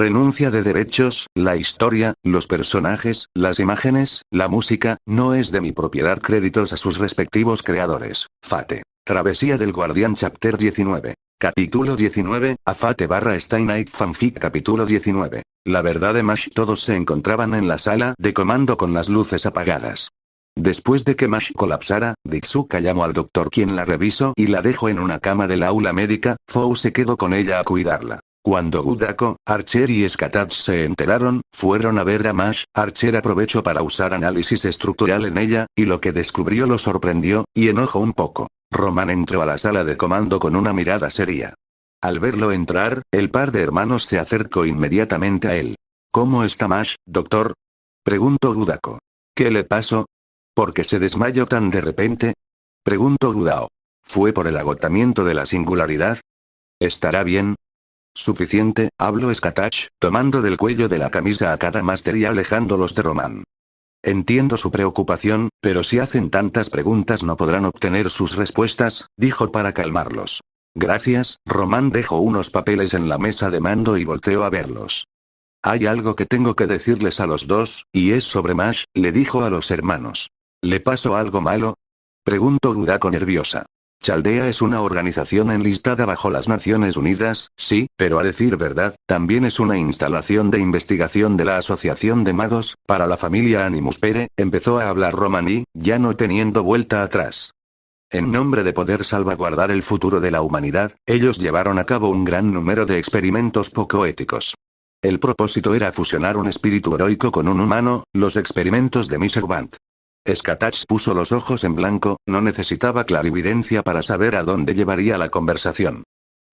Renuncia de derechos, la historia, los personajes, las imágenes, la música, no es de mi propiedad. Créditos a sus respectivos creadores. Fate. Travesía del Guardián Chapter 19. Capítulo 19, A Fate / Stay Night Fanfic. Capítulo 19. La verdad de Mash. Todos se encontraban en la sala de comando con las luces apagadas. Después de que Mash colapsara, Ditsuka llamó al doctor, quien la revisó y la dejó en una cama del aula médica. Fou se quedó con ella a cuidarla. Cuando Udako, Archer y Skatach se enteraron, fueron a ver a Mash. Archer aprovechó para usar análisis estructural en ella, y lo que descubrió lo sorprendió, y enojó un poco. Roman entró a la sala de comando con una mirada seria. Al verlo entrar, el par de hermanos se acercó inmediatamente a él. ¿Cómo está Mash, doctor?, preguntó Udako. ¿Qué le pasó? ¿Por qué se desmayó tan de repente?, preguntó Udao. ¿Fue por el agotamiento de la singularidad? ¿Estará bien? Suficiente, habló Skatach, tomando del cuello de la camisa a cada máster y alejándolos de Roman. Entiendo su preocupación, pero si hacen tantas preguntas no podrán obtener sus respuestas, dijo para calmarlos. Gracias. Roman dejó unos papeles en la mesa de mando y volteó a verlos. Hay algo que tengo que decirles a los dos, y es sobre Mash, le dijo a los hermanos. ¿Le pasó algo malo?, preguntó Udako nerviosa. Chaldea es una organización enlistada bajo las Naciones Unidas, sí, pero a decir verdad, también es una instalación de investigación de la Asociación de Magos, para la familia Animus Pere, empezó a hablar Roman y, ya no teniendo vuelta atrás. En nombre de poder salvaguardar el futuro de la humanidad, ellos llevaron a cabo un gran número de experimentos poco éticos. El propósito era fusionar un espíritu heroico con un humano, los experimentos de Mr. Bant. Skatach puso los ojos en blanco, no necesitaba clarividencia para saber a dónde llevaría la conversación.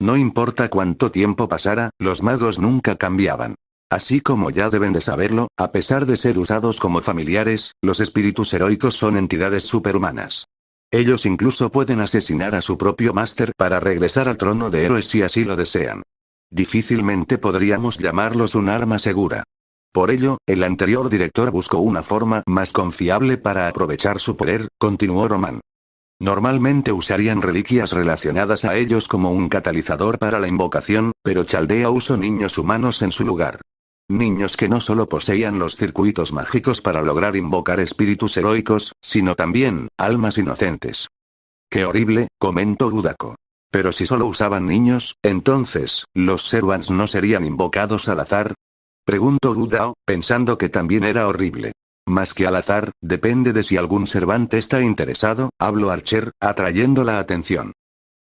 No importa cuánto tiempo pasara, los magos nunca cambiaban. Así como ya deben de saberlo, a pesar de ser usados como familiares, los espíritus heroicos son entidades superhumanas. Ellos incluso pueden asesinar a su propio máster para regresar al trono de héroes si así lo desean. Difícilmente podríamos llamarlos un arma segura. Por ello, el anterior director buscó una forma más confiable para aprovechar su poder, continuó Roman. Normalmente usarían reliquias relacionadas a ellos como un catalizador para la invocación, pero Chaldea usó niños humanos en su lugar. Niños que no solo poseían los circuitos mágicos para lograr invocar espíritus heroicos, sino también, almas inocentes. Qué horrible, comentó Udako. Pero si solo usaban niños, entonces, ¿los Servants no serían invocados al azar?, preguntó Udao, pensando que también era horrible. Más que al azar, depende de si algún Servante está interesado, habló Archer, atrayendo la atención.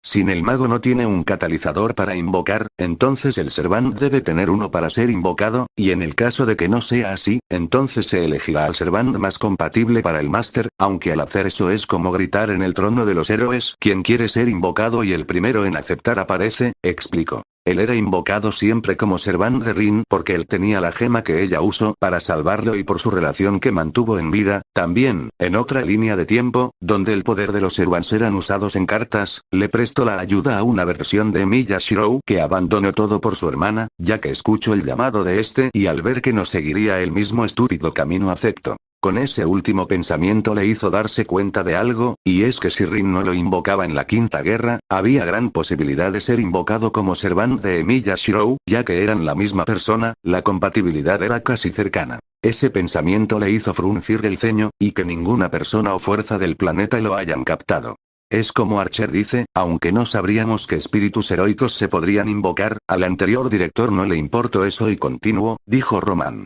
Si el mago no tiene un catalizador para invocar, entonces el Servant debe tener uno para ser invocado, y en el caso de que no sea así, entonces se elegirá al Servant más compatible para el máster, aunque al hacer eso es como gritar en el trono de los héroes, quien quiere ser invocado y el primero en aceptar aparece, explicó. Él era invocado siempre como Servant de Rin porque él tenía la gema que ella usó para salvarlo y por su relación que mantuvo en vida. También, en otra línea de tiempo, donde el poder de los Servants eran usados en cartas, le prestó la ayuda a una versión de Miyashiro que abandonó todo por su hermana, ya que escuchó el llamado de este y al ver que no seguiría el mismo estúpido camino aceptó. Con ese último pensamiento le hizo darse cuenta de algo, y es que si Rin no lo invocaba en la Quinta Guerra, había gran posibilidad de ser invocado como Servant de Miyashiro, ya que eran la misma persona, la compatibilidad era casi cercana. Ese pensamiento le hizo fruncir el ceño, y que ninguna persona o fuerza del planeta lo hayan captado. Es como Archer dice, aunque no sabríamos qué espíritus heroicos se podrían invocar, al anterior director no le importó eso y continuó, dijo Roman.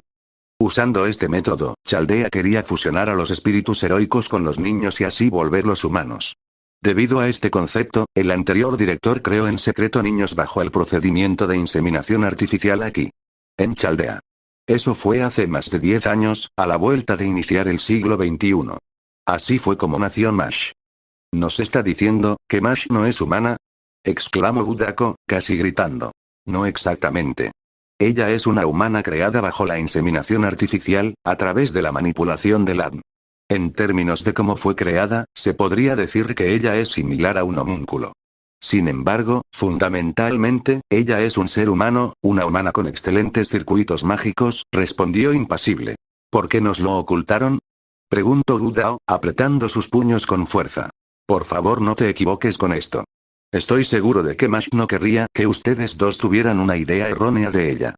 Usando este método, Chaldea quería fusionar a los espíritus heroicos con los niños y así volverlos humanos. Debido a este concepto, el anterior director creó en secreto niños bajo el procedimiento de inseminación artificial aquí, en Chaldea. Eso fue hace más de 10 años, a la vuelta de iniciar el siglo XXI. Así fue como nació Mash. ¿Nos está diciendo que Mash no es humana?, exclamó Udako, casi gritando. No exactamente. Ella es una humana creada bajo la inseminación artificial, a través de la manipulación del ADN. En términos de cómo fue creada, se podría decir que ella es similar a un homúnculo. Sin embargo, fundamentalmente, ella es un ser humano, una humana con excelentes circuitos mágicos, respondió impasible. ¿Por qué nos lo ocultaron?, preguntó Udao, apretando sus puños con fuerza. Por favor no te equivoques con esto. Estoy seguro de que Mash no querría que ustedes dos tuvieran una idea errónea de ella.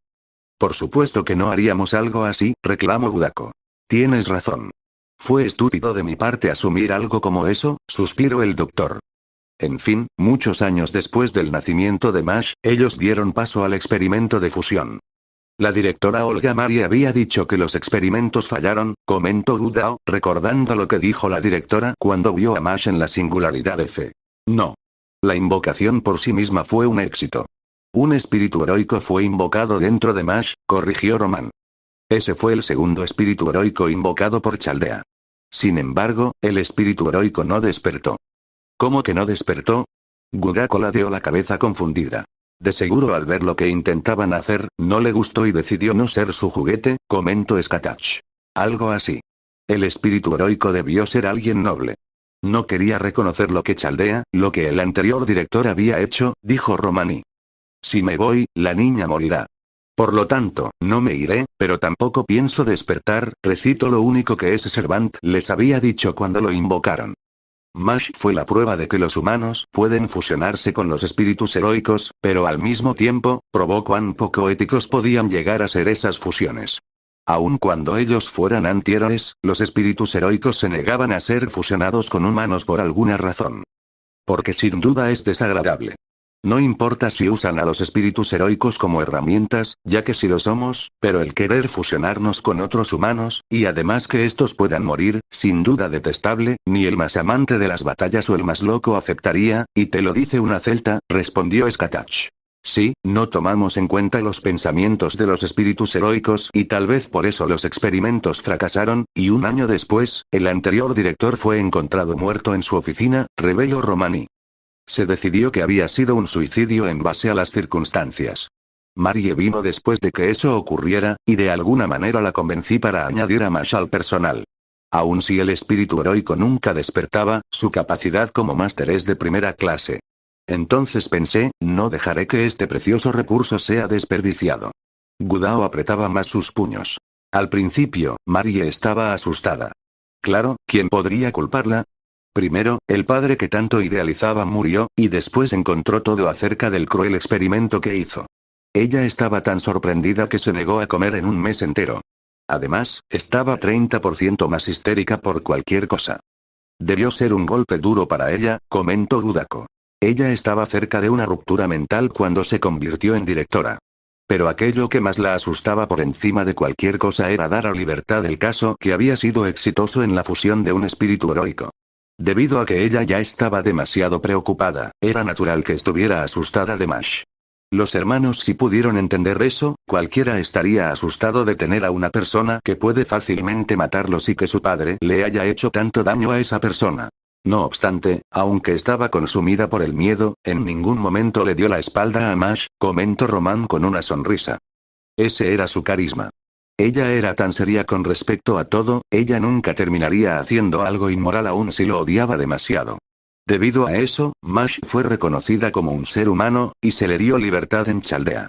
Por supuesto que no haríamos algo así, reclamó Gudako. Tienes razón. Fue estúpido de mi parte asumir algo como eso, suspiró el doctor. En fin, muchos años después del nacimiento de Mash, ellos dieron paso al experimento de fusión. La directora Olga Mari había dicho que los experimentos fallaron, comentó Gudao, recordando lo que dijo la directora cuando vio a Mash en la singularidad F. No. La invocación por sí misma fue un éxito. Un espíritu heroico fue invocado dentro de Mash, corrigió Roman. Ese fue el segundo espíritu heroico invocado por Chaldea. Sin embargo, el espíritu heroico no despertó. ¿Cómo que no despertó? Gudako ladeó la cabeza confundida. De seguro al ver lo que intentaban hacer, no le gustó y decidió no ser su juguete, comentó Skatach. Algo así. El espíritu heroico debió ser alguien noble. No quería reconocer lo que Chaldea, lo que el anterior director había hecho, dijo Romani. Si me voy, la niña morirá. Por lo tanto, no me iré, pero tampoco pienso despertar, recito lo único que ese Servant les había dicho cuando lo invocaron. Mash fue la prueba de que los humanos pueden fusionarse con los espíritus heroicos, pero al mismo tiempo, probó cuán poco éticos podían llegar a ser esas fusiones. Aun cuando ellos fueran antihéroes, los espíritus heroicos se negaban a ser fusionados con humanos por alguna razón. Porque sin duda es desagradable. No importa si usan a los espíritus heroicos como herramientas, ya que sí lo somos, pero el querer fusionarnos con otros humanos, y además que estos puedan morir, sin duda detestable, ni el más amante de las batallas o el más loco aceptaría, y te lo dice una celta, respondió Skatach. Sí, no tomamos en cuenta los pensamientos de los espíritus heroicos y tal vez por eso los experimentos fracasaron, y un año después, el anterior director fue encontrado muerto en su oficina, reveló Romani. Se decidió que había sido un suicidio en base a las circunstancias. Marie vino después de que eso ocurriera, y de alguna manera la convencí para añadir a Mash al personal. Aun si el espíritu heroico nunca despertaba, su capacidad como máster es de primera clase. Entonces pensé, no dejaré que este precioso recurso sea desperdiciado. Gudao apretaba más sus puños. Al principio, Marie estaba asustada. Claro, ¿quién podría culparla? Primero, el padre que tanto idealizaba murió, y después encontró todo acerca del cruel experimento que hizo. Ella estaba tan sorprendida que se negó a comer en un mes entero. Además, estaba 30% más histérica por cualquier cosa. Debió ser un golpe duro para ella, comentó Gudako. Ella estaba cerca de una ruptura mental cuando se convirtió en directora. Pero aquello que más la asustaba por encima de cualquier cosa era dar a libertad el caso que había sido exitoso en la fusión de un espíritu heroico. Debido a que ella ya estaba demasiado preocupada, era natural que estuviera asustada de Mash. Los hermanos si pudieron entender eso, cualquiera estaría asustado de tener a una persona que puede fácilmente matarlos y que su padre le haya hecho tanto daño a esa persona. No obstante, aunque estaba consumida por el miedo, en ningún momento le dio la espalda a Mash, comentó Roman con una sonrisa. Ese era su carisma. Ella era tan seria con respecto a todo, ella nunca terminaría haciendo algo inmoral aun si lo odiaba demasiado. Debido a eso, Mash fue reconocida como un ser humano, y se le dio libertad en Chaldea.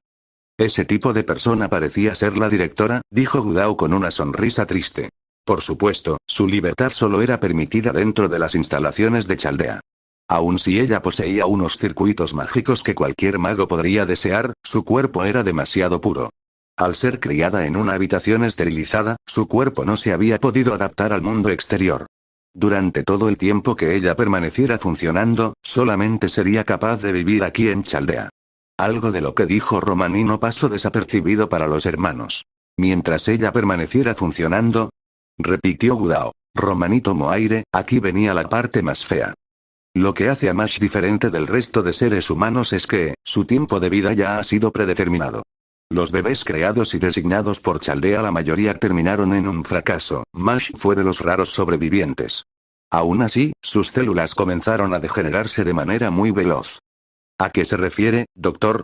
Ese tipo de persona parecía ser la directora, dijo Gudao con una sonrisa triste. Por supuesto, su libertad solo era permitida dentro de las instalaciones de Chaldea. Aun si ella poseía unos circuitos mágicos que cualquier mago podría desear, su cuerpo era demasiado puro. Al ser criada en una habitación esterilizada, su cuerpo no se había podido adaptar al mundo exterior. Durante todo el tiempo que ella permaneciera funcionando, solamente sería capaz de vivir aquí en Chaldea. Algo de lo que dijo Romani no pasó desapercibido para los hermanos. Mientras ella permaneciera funcionando, repitió Gudao. Romani tomó aire, aquí venía la parte más fea. Lo que hace a Mash diferente del resto de seres humanos es que, su tiempo de vida ya ha sido predeterminado. Los bebés creados y designados por Chaldea la mayoría terminaron en un fracaso. Mash fue de los raros sobrevivientes. Aún así, sus células comenzaron a degenerarse de manera muy veloz. ¿A qué se refiere, doctor?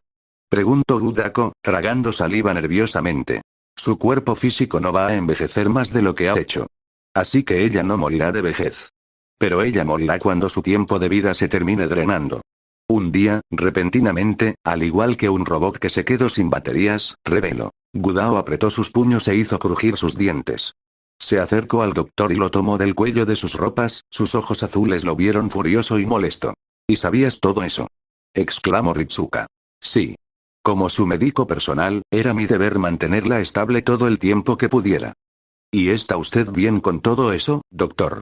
Preguntó Gudako, tragando saliva nerviosamente. Su cuerpo físico no va a envejecer más de lo que ha hecho. Así que ella no morirá de vejez. Pero ella morirá cuando su tiempo de vida se termine drenando. Un día, repentinamente, al igual que un robot que se quedó sin baterías, reveló. Gudao apretó sus puños e hizo crujir sus dientes. Se acercó al doctor y lo tomó del cuello de sus ropas, sus ojos azules lo vieron furioso y molesto. ¿Y sabías todo eso? Exclamó Ritsuka. Sí. Como su médico personal, era mi deber mantenerla estable todo el tiempo que pudiera. ¿Y está usted bien con todo eso, doctor?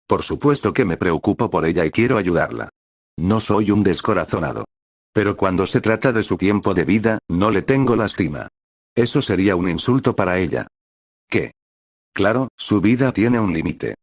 Por supuesto que me preocupo por ella y quiero ayudarla. No soy un descorazonado. Pero cuando se trata de su tiempo de vida, no le tengo lástima. Eso sería un insulto para ella. ¿Qué? Claro, su vida tiene un límite.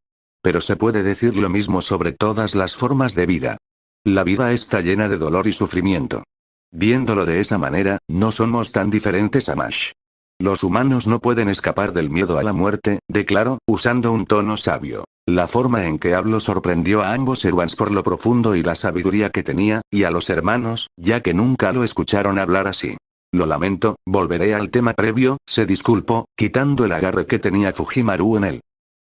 Pero se puede decir lo mismo sobre todas las formas de vida. La vida está llena de dolor y sufrimiento. Viéndolo de esa manera, no somos tan diferentes a Mash. Los humanos no pueden escapar del miedo a la muerte, declaró, usando un tono sabio. La forma en que habló sorprendió a ambos Erwans por lo profundo y la sabiduría que tenía, y a los hermanos, ya que nunca lo escucharon hablar así. Lo lamento, volveré al tema previo, se disculpó, quitando el agarre que tenía Fujimaru en él.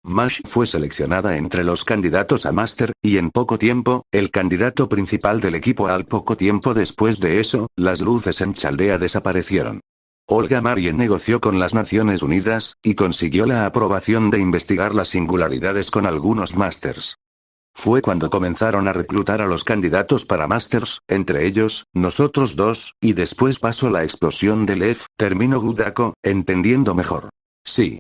Mash fue seleccionada entre los candidatos a Master, y en poco tiempo, el candidato principal del equipo. Al poco tiempo después de eso, las luces en Chaldea desaparecieron. Olga Marien negoció con las Naciones Unidas, y consiguió la aprobación de investigar las singularidades con algunos Masters. Fue cuando comenzaron a reclutar a los candidatos para Masters, entre ellos, nosotros dos, y después pasó la explosión del F, terminó Gudako, entendiendo mejor. Sí.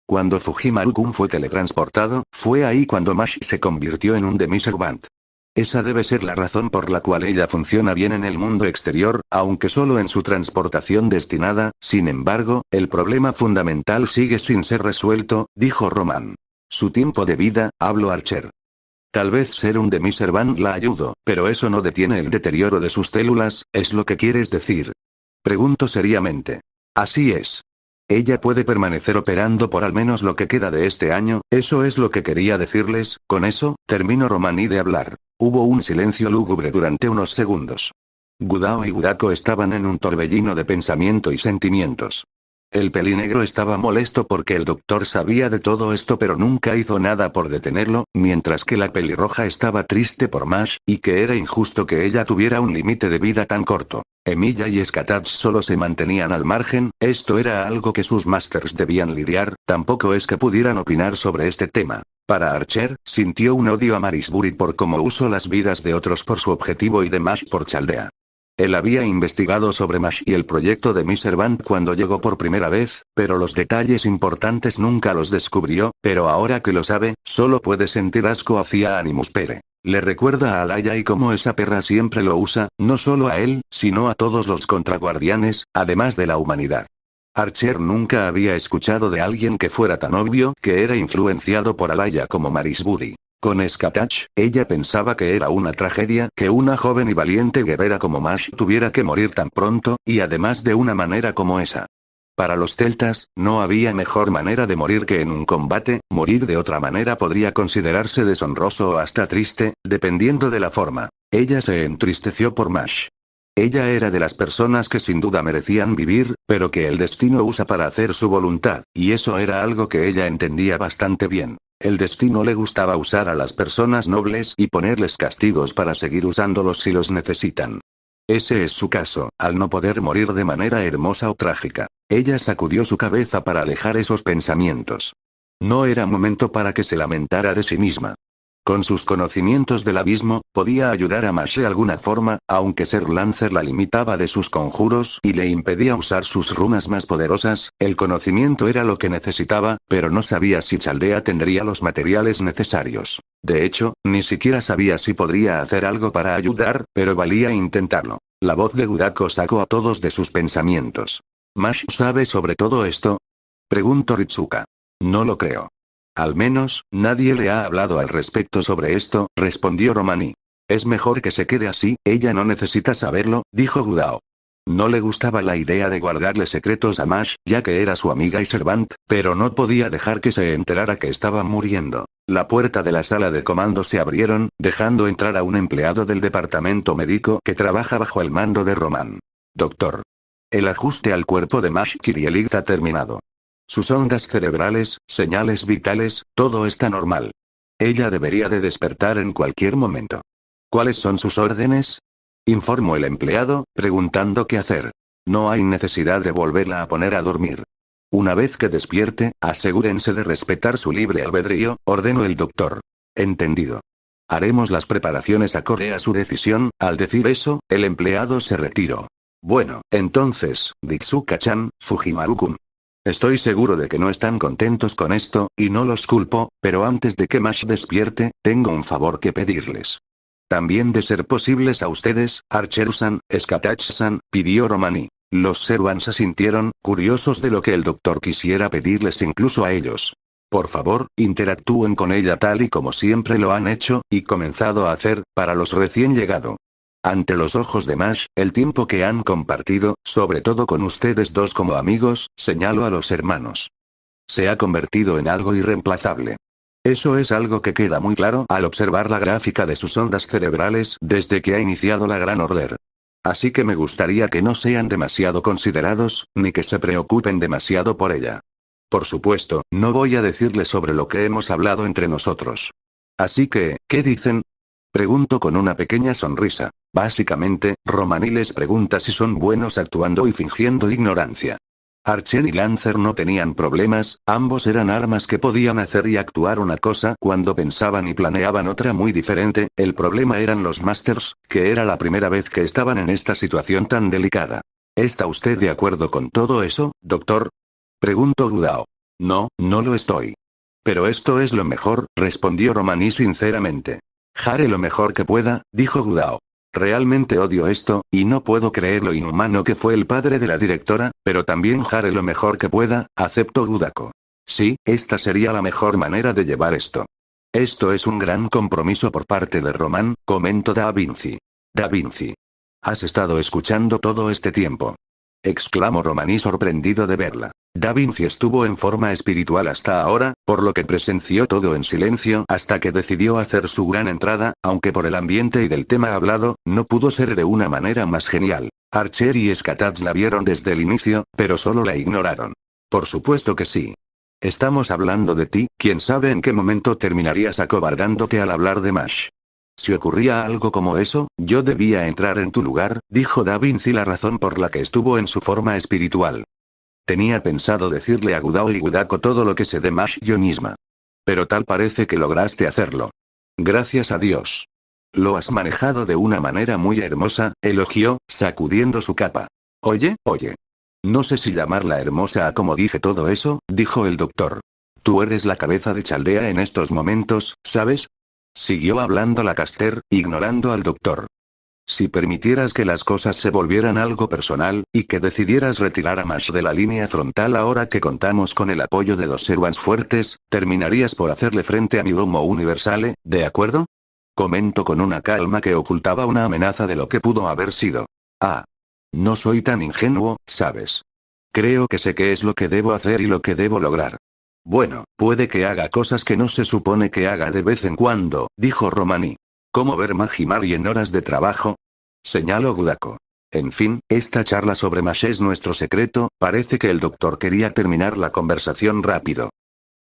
Cuando Fujimaru-kun fue teletransportado, fue ahí cuando Mash se convirtió en un Demiservant. Esa debe ser la razón por la cual ella funciona bien en el mundo exterior, aunque solo en su transportación destinada. Sin embargo, el problema fundamental sigue sin ser resuelto, dijo Roman. Su tiempo de vida, habló Archer. Tal vez ser un Demiservant la ayudó, pero eso no detiene el deterioro de sus células, ¿es lo que quieres decir? Pregunto seriamente. Así es. Ella puede permanecer operando por al menos lo que queda de este año, eso es lo que quería decirles. Con eso, terminó Romani de hablar. Hubo un silencio lúgubre durante unos segundos. Gudao y Gudako estaban en un torbellino de pensamiento y sentimientos. El pelinegro estaba molesto porque el doctor sabía de todo esto pero nunca hizo nada por detenerlo, mientras que la pelirroja estaba triste por Mash, y que era injusto que ella tuviera un límite de vida tan corto. Emilia y Skatach solo se mantenían al margen, esto era algo que sus masters debían lidiar, tampoco es que pudieran opinar sobre este tema. Para Archer, sintió un odio a Marisbury por cómo usó las vidas de otros por su objetivo y de Mash por Chaldea. Él había investigado sobre Mash y el proyecto de Miservant cuando llegó por primera vez, pero los detalles importantes nunca los descubrió, pero ahora que lo sabe, solo puede sentir asco hacia Animus Pere. Le recuerda a Alaya y cómo esa perra siempre lo usa, no solo a él, sino a todos los contraguardianes, además de la humanidad. Archer nunca había escuchado de alguien que fuera tan obvio que era influenciado por Alaya como Marisbury. Con Skatach, ella pensaba que era una tragedia que una joven y valiente guerrera como Mash tuviera que morir tan pronto, y además de una manera como esa. Para los celtas, no había mejor manera de morir que en un combate, morir de otra manera podría considerarse deshonroso o hasta triste, dependiendo de la forma. Ella se entristeció por Mash. Ella era de las personas que sin duda merecían vivir, pero que el destino usa para hacer su voluntad, y eso era algo que ella entendía bastante bien. El destino le gustaba usar a las personas nobles y ponerles castigos para seguir usándolos si los necesitan. Ese es su caso, al no poder morir de manera hermosa o trágica. Ella sacudió su cabeza para alejar esos pensamientos. No era momento para que se lamentara de sí misma. Con sus conocimientos del abismo, podía ayudar a Mash de alguna forma, aunque Ser Lancer la limitaba de sus conjuros y le impedía usar sus runas más poderosas. El conocimiento era lo que necesitaba, pero no sabía si Chaldea tendría los materiales necesarios. De hecho, ni siquiera sabía si podría hacer algo para ayudar, pero valía intentarlo. La voz de Gudako sacó a todos de sus pensamientos. ¿Mash sabe sobre todo esto? Preguntó Ritsuka. No lo creo. Al menos, nadie le ha hablado al respecto sobre esto, respondió Romani. Es mejor que se quede así, ella no necesita saberlo, dijo Gudao. No le gustaba la idea de guardarle secretos a Mash, ya que era su amiga y servant, pero no podía dejar que se enterara que estaba muriendo. La puerta de la sala de comando se abrieron, dejando entrar a un empleado del departamento médico que trabaja bajo el mando de Roman. Doctor. El ajuste al cuerpo de Mash Kirielig ha terminado. Sus ondas cerebrales, señales vitales, todo está normal. Ella debería de despertar en cualquier momento. ¿Cuáles son sus órdenes? Informó el empleado, preguntando qué hacer. No hay necesidad de volverla a poner a dormir. Una vez que despierte, asegúrense de respetar su libre albedrío, ordenó el doctor. Entendido. Haremos las preparaciones acorde a su decisión. Al decir eso, el empleado se retiró. Bueno, entonces, Ritsuka-chan, Fujimaru-kun. Estoy seguro de que no están contentos con esto, y no los culpo, pero antes de que Mash despierte, tengo un favor que pedirles. También de ser posibles a ustedes, Archer-san, Skatach-san, pidió Romani. Los Zeruan se sintieron, curiosos de lo que el doctor quisiera pedirles incluso a ellos. Por favor, interactúen con ella tal y como siempre lo han hecho, y comenzado a hacer, para los recién llegado. Ante los ojos de Mash, el tiempo que han compartido, sobre todo con ustedes dos como amigos, señalo a los hermanos. Se ha convertido en algo irreemplazable. Eso es algo que queda muy claro al observar la gráfica de sus ondas cerebrales desde que ha iniciado la Gran Order. Así que me gustaría que no sean demasiado considerados, ni que se preocupen demasiado por ella. Por supuesto, no voy a decirles sobre lo que hemos hablado entre nosotros. Así que, ¿qué dicen? Pregunto con una pequeña sonrisa. Básicamente, Romani les pregunta si son buenos actuando y fingiendo ignorancia. Archer y Lancer no tenían problemas, ambos eran armas que podían hacer y actuar una cosa cuando pensaban y planeaban otra muy diferente, el problema eran los Masters, que era la primera vez que estaban en esta situación tan delicada. ¿Está usted de acuerdo con todo eso, doctor? Preguntó Gudao. No, no lo estoy. Pero esto es lo mejor, respondió Romani sinceramente. Haré lo mejor que pueda, dijo Gudao. Realmente odio esto, y no puedo creer lo inhumano que fue el padre de la directora, pero también haré lo mejor que pueda, aceptó Gudako. Sí, esta sería la mejor manera de llevar esto. Esto es un gran compromiso por parte de Roman, comentó Da Vinci. Da Vinci. ¿Has estado escuchando todo este tiempo? Exclamó Romani sorprendido de verla. Da Vinci estuvo en forma espiritual hasta ahora, por lo que presenció todo en silencio hasta que decidió hacer su gran entrada, aunque por el ambiente y del tema hablado, no pudo ser de una manera más genial. Archer y Skatach la vieron desde el inicio, pero solo la ignoraron. Por supuesto que sí. Estamos hablando de ti, quién sabe en qué momento terminarías acobardándote al hablar de Mash. Si ocurría algo como eso, yo debía entrar en tu lugar, dijo Da Vinci la razón por la que estuvo en su forma espiritual. Tenía pensado decirle a Gudao y Gudako todo lo que sé de Mash yo misma. Pero tal parece que lograste hacerlo. Gracias a Dios. Lo has manejado de una manera muy hermosa, elogió, sacudiendo su capa. Oye. No sé si llamarla hermosa a como dije todo eso, dijo el doctor. Tú eres la cabeza de Chaldea en estos momentos, ¿sabes? Siguió hablando la Caster, ignorando al doctor. Si permitieras que las cosas se volvieran algo personal, y que decidieras retirar a Mash de la línea frontal ahora que contamos con el apoyo de dos Zeruans fuertes, terminarías por hacerle frente a mi Domo Universale, ¿de acuerdo? Comento con una calma que ocultaba una amenaza de lo que pudo haber sido. Ah. No soy tan ingenuo, ¿sabes? Creo que sé qué es lo que debo hacer y lo que debo lograr. Bueno, puede que haga cosas que no se supone que haga de vez en cuando, dijo Romani. ¿Cómo ver Magimari en horas de trabajo? Señaló Gudako. En fin, esta charla sobre Mash es nuestro secreto, parece que el doctor quería terminar la conversación rápido.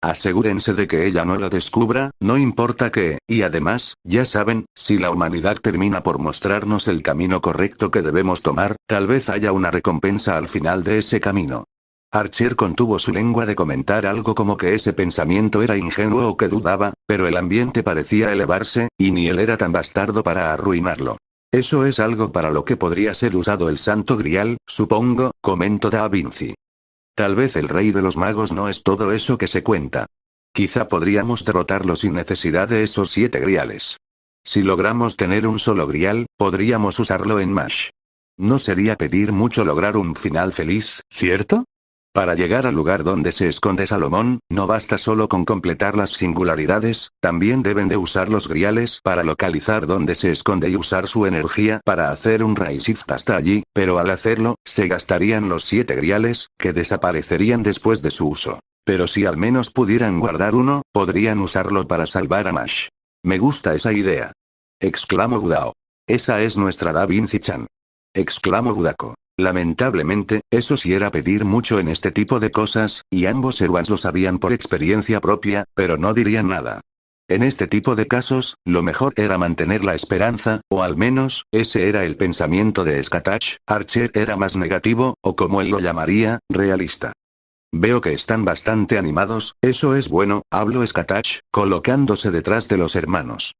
Asegúrense de que ella no lo descubra, no importa qué, y además, ya saben, si la humanidad termina por mostrarnos el camino correcto que debemos tomar, tal vez haya una recompensa al final de ese camino. Archer contuvo su lengua de comentar algo como que ese pensamiento era ingenuo o que dudaba, pero el ambiente parecía elevarse, y ni él era tan bastardo para arruinarlo. Eso es algo para lo que podría ser usado el Santo Grial, supongo, comentó Da Vinci. Tal vez el rey de los magos no es todo eso que se cuenta. Quizá podríamos derrotarlo sin necesidad de esos 7 griales. Si logramos tener un solo grial, podríamos usarlo en Mash. No sería pedir mucho lograr un final feliz, ¿cierto? Para llegar al lugar donde se esconde Salomón, no basta solo con completar las singularidades, también deben de usar los griales para localizar dónde se esconde y usar su energía para hacer un raid shift hasta allí, pero al hacerlo, se gastarían los 7 griales, que desaparecerían después de su uso. Pero si al menos pudieran guardar uno, podrían usarlo para salvar a Mash. Me gusta esa idea. Exclamó Gudao. Esa es nuestra Da Vinci-chan. Exclamó Gudako. Lamentablemente, eso sí era pedir mucho en este tipo de cosas, y ambos Zeruans lo sabían por experiencia propia, pero no dirían nada. En este tipo de casos, lo mejor era mantener la esperanza, o al menos, ese era el pensamiento de Skatach. Archer era más negativo, o como él lo llamaría, realista. Veo que están bastante animados, eso es bueno, habló Skatach, colocándose detrás de los hermanos.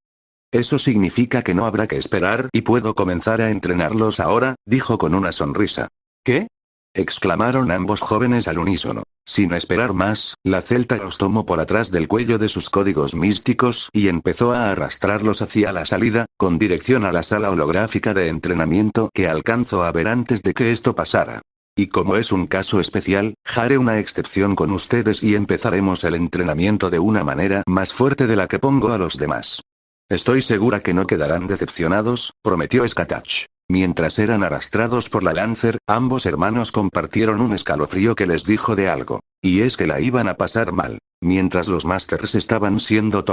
Eso significa que no habrá que esperar y puedo comenzar a entrenarlos ahora, dijo con una sonrisa. ¿Qué? Exclamaron ambos jóvenes al unísono. Sin esperar más, la celta los tomó por atrás del cuello de sus códigos místicos y empezó a arrastrarlos hacia la salida, con dirección a la sala holográfica de entrenamiento que alcanzó a ver antes de que esto pasara. Y como es un caso especial, haré una excepción con ustedes y empezaremos el entrenamiento de una manera más fuerte de la que pongo a los demás. Estoy segura que no quedarán decepcionados, prometió Skatach. Mientras eran arrastrados por la Lancer, ambos hermanos compartieron un escalofrío que les dijo de algo. Y es que la iban a pasar mal. Mientras los Masters estaban siendo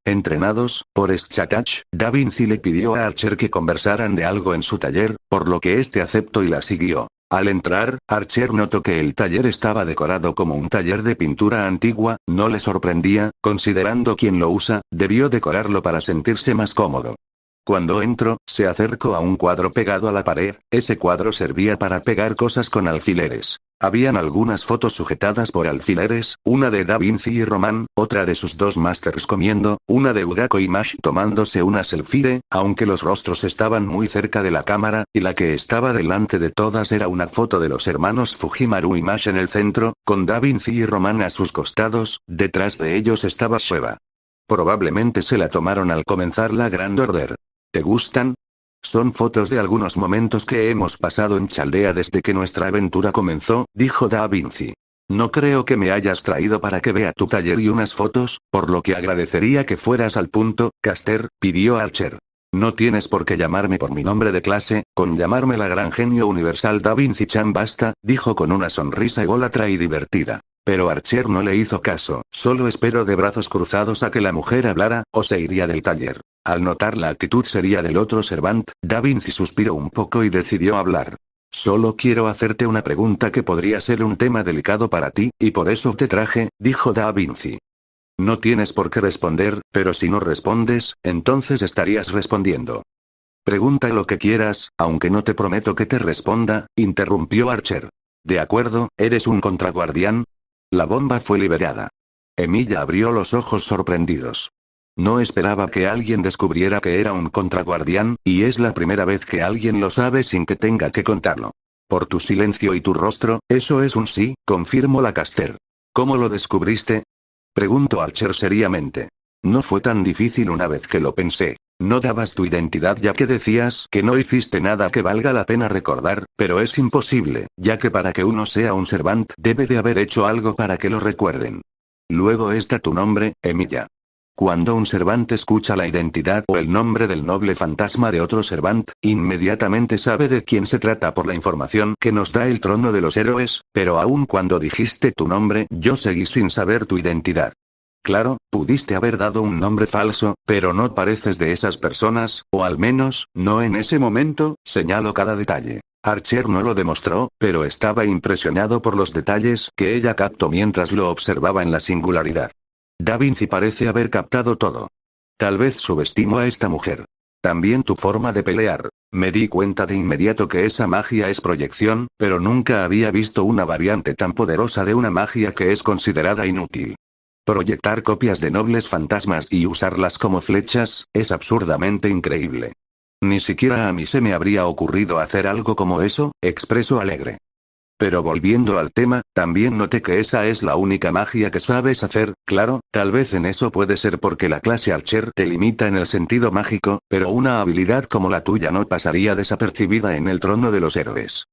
entrenados, por Skatach, Da Vinci le pidió a Archer que conversaran de algo en su taller, por lo que este aceptó y la siguió. Al entrar, Archer notó que el taller estaba decorado como un taller de pintura antigua, no le sorprendía, considerando quien lo usa, debió decorarlo para sentirse más cómodo. Cuando entró, se acercó a un cuadro pegado a la pared, ese cuadro servía para pegar cosas con alfileres. Habían algunas fotos sujetadas por alfileres, una de Da Vinci y Román, otra de sus dos Masters comiendo, una de Udako y Mash tomándose una selfie, aunque los rostros estaban muy cerca de la cámara, y la que estaba delante de todas era una foto de los hermanos Fujimaru y Mash en el centro, con Da Vinci y Román a sus costados, detrás de ellos estaba Sheva. Probablemente se la tomaron al comenzar la Grand Order. ¿Te gustan? Son fotos de algunos momentos que hemos pasado en Chaldea desde que nuestra aventura comenzó, dijo Da Vinci. No creo que me hayas traído para que vea tu taller y unas fotos, por lo que agradecería que fueras al punto, Caster, pidió Archer. No tienes por qué llamarme por mi nombre de clase, con llamarme la gran genio universal Da Vinci-chan basta, dijo con una sonrisa ególatra y divertida. Pero Archer no le hizo caso, solo esperó de brazos cruzados a que la mujer hablara, o se iría del taller. Al notar la actitud seria del otro Servant, Da Vinci suspiró un poco y decidió hablar. Solo quiero hacerte una pregunta que podría ser un tema delicado para ti, y por eso te traje, dijo Da Vinci. No tienes por qué responder, pero si no respondes, entonces estarías respondiendo. Pregunta lo que quieras, aunque no te prometo que te responda, interrumpió Archer. ¿De acuerdo, eres un contraguardián? La bomba fue liberada. Emilia abrió los ojos sorprendidos. No esperaba que alguien descubriera que era un contraguardián, y es la primera vez que alguien lo sabe sin que tenga que contarlo. Por tu silencio y tu rostro, eso es un sí, confirmó la Caster. ¿Cómo lo descubriste? Preguntó Archer seriamente. No fue tan difícil una vez que lo pensé. No dabas tu identidad ya que decías que no hiciste nada que valga la pena recordar, pero es imposible, ya que para que uno sea un Servant debe de haber hecho algo para que lo recuerden. Luego está tu nombre, Emilia. Cuando un Servant escucha la identidad o el nombre del noble fantasma de otro Servant, inmediatamente sabe de quién se trata por la información que nos da el trono de los héroes, pero aun cuando dijiste tu nombre yo seguí sin saber tu identidad. Claro, pudiste haber dado un nombre falso, pero no pareces de esas personas, o al menos, no en ese momento, señaló cada detalle. Archer no lo demostró, pero estaba impresionado por los detalles que ella captó mientras lo observaba en la singularidad. Da Vinci parece haber captado todo. Tal vez subestimo a esta mujer. También tu forma de pelear. Me di cuenta de inmediato que esa magia es proyección, pero nunca había visto una variante tan poderosa de una magia que es considerada inútil. Proyectar copias de nobles fantasmas y usarlas como flechas, es absurdamente increíble. Ni siquiera a mí se me habría ocurrido hacer algo como eso, expresó alegre. Pero volviendo al tema, también noté que esa es la única magia que sabes hacer, claro, tal vez en eso puede ser porque la clase Archer te limita en el sentido mágico, pero una habilidad como la tuya no pasaría desapercibida en el trono de los héroes.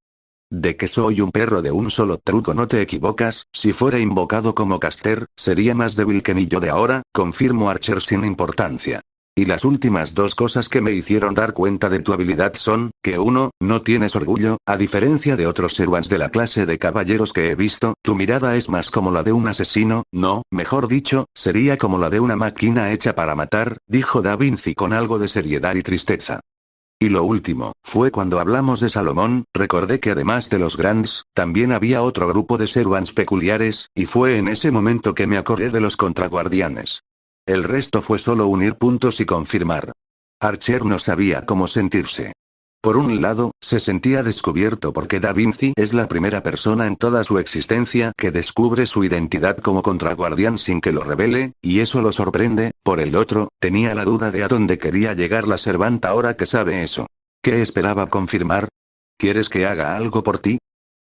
De que soy un perro de un solo truco no te equivocas, si fuera invocado como Caster, sería más débil que mi yo de ahora, confirmó Archer sin importancia. Y las últimas dos cosas que me hicieron dar cuenta de tu habilidad son, que 1, no tienes orgullo, a diferencia de otros Servants de la clase de caballeros que he visto, tu mirada es más como la de un asesino, no, mejor dicho, sería como la de una máquina hecha para matar, dijo Da Vinci con algo de seriedad y tristeza. Y lo último, fue cuando hablamos de Salomón, recordé que además de los Grands, también había otro grupo de Servants peculiares, y fue en ese momento que me acordé de los contraguardianes. El resto fue solo unir puntos y confirmar. Archer no sabía cómo sentirse. Por un lado, se sentía descubierto porque Da Vinci es la primera persona en toda su existencia que descubre su identidad como contraguardián sin que lo revele, y eso lo sorprende. Por el otro, tenía la duda de a dónde quería llegar la servanta ahora que sabe eso. ¿Qué esperaba confirmar? ¿Quieres que haga algo por ti?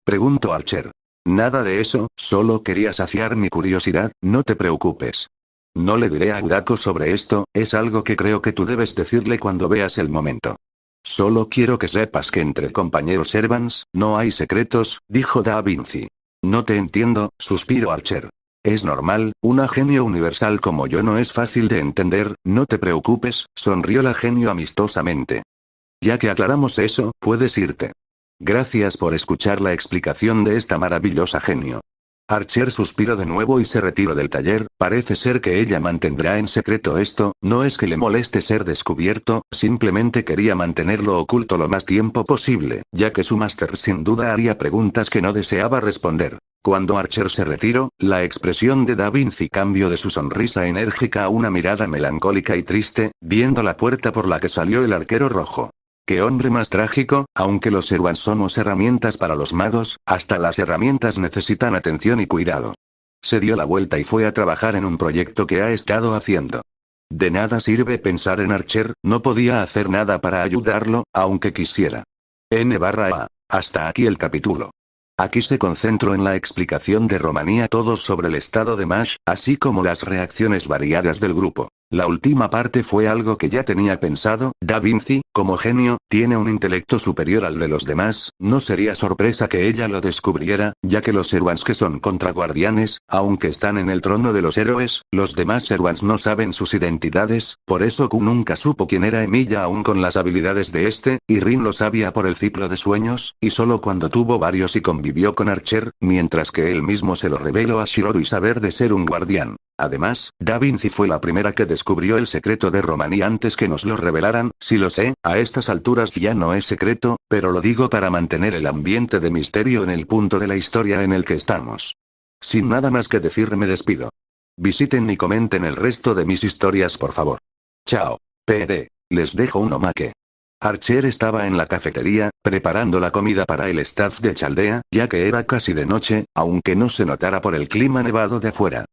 Preguntó Archer. Nada de eso, solo quería saciar mi curiosidad, no te preocupes. No le diré a Urako sobre esto, es algo que creo que tú debes decirle cuando veas el momento. Solo quiero que sepas que entre compañeros Evans, no hay secretos, dijo Da Vinci. No te entiendo, suspiró Archer. Es normal, una genio universal como yo no es fácil de entender, no te preocupes, sonrió la genio amistosamente. Ya que aclaramos eso, puedes irte. Gracias por escuchar la explicación de esta maravillosa genio. Archer suspiró de nuevo y se retiró del taller. Parece ser que ella mantendrá en secreto esto, no es que le moleste ser descubierto, simplemente quería mantenerlo oculto lo más tiempo posible, ya que su máster sin duda haría preguntas que no deseaba responder. Cuando Archer se retiró, la expresión de Da Vinci cambió de su sonrisa enérgica a una mirada melancólica y triste, viendo la puerta por la que salió el arquero rojo. ¡Qué hombre más trágico! Aunque los Erwan somos herramientas para los magos, hasta las herramientas necesitan atención y cuidado. Se dio la vuelta y fue a trabajar en un proyecto que ha estado haciendo. De nada sirve pensar en Archer, no podía hacer nada para ayudarlo, aunque quisiera. N/A. Hasta aquí el capítulo. Aquí se concentró en la explicación de Romanía todos sobre el estado de Mash, así como las reacciones variadas del grupo. La última parte fue algo que ya tenía pensado. Da Vinci, como genio, tiene un intelecto superior al de los demás, no sería sorpresa que ella lo descubriera, ya que los Erwans que son contraguardianes, aunque están en el trono de los héroes, los demás Erwans no saben sus identidades, por eso Q nunca supo quién era Emilia aún con las habilidades de este, y Rin lo sabía por el ciclo de sueños, y solo cuando tuvo varios y convivió con Archer, mientras que él mismo se lo reveló a Shiroro y saber de ser un guardián. Además, Da Vinci fue la primera que descubrió el secreto de Romanía antes que nos lo revelaran, si lo sé, a estas alturas ya no es secreto, pero lo digo para mantener el ambiente de misterio en el punto de la historia en el que estamos. Sin nada más que decir me despido. Visiten y comenten el resto de mis historias por favor. Chao. PD. Les dejo un omake. Archer estaba en la cafetería, preparando la comida para el staff de Chaldea, ya que era casi de noche, aunque no se notara por el clima nevado de afuera.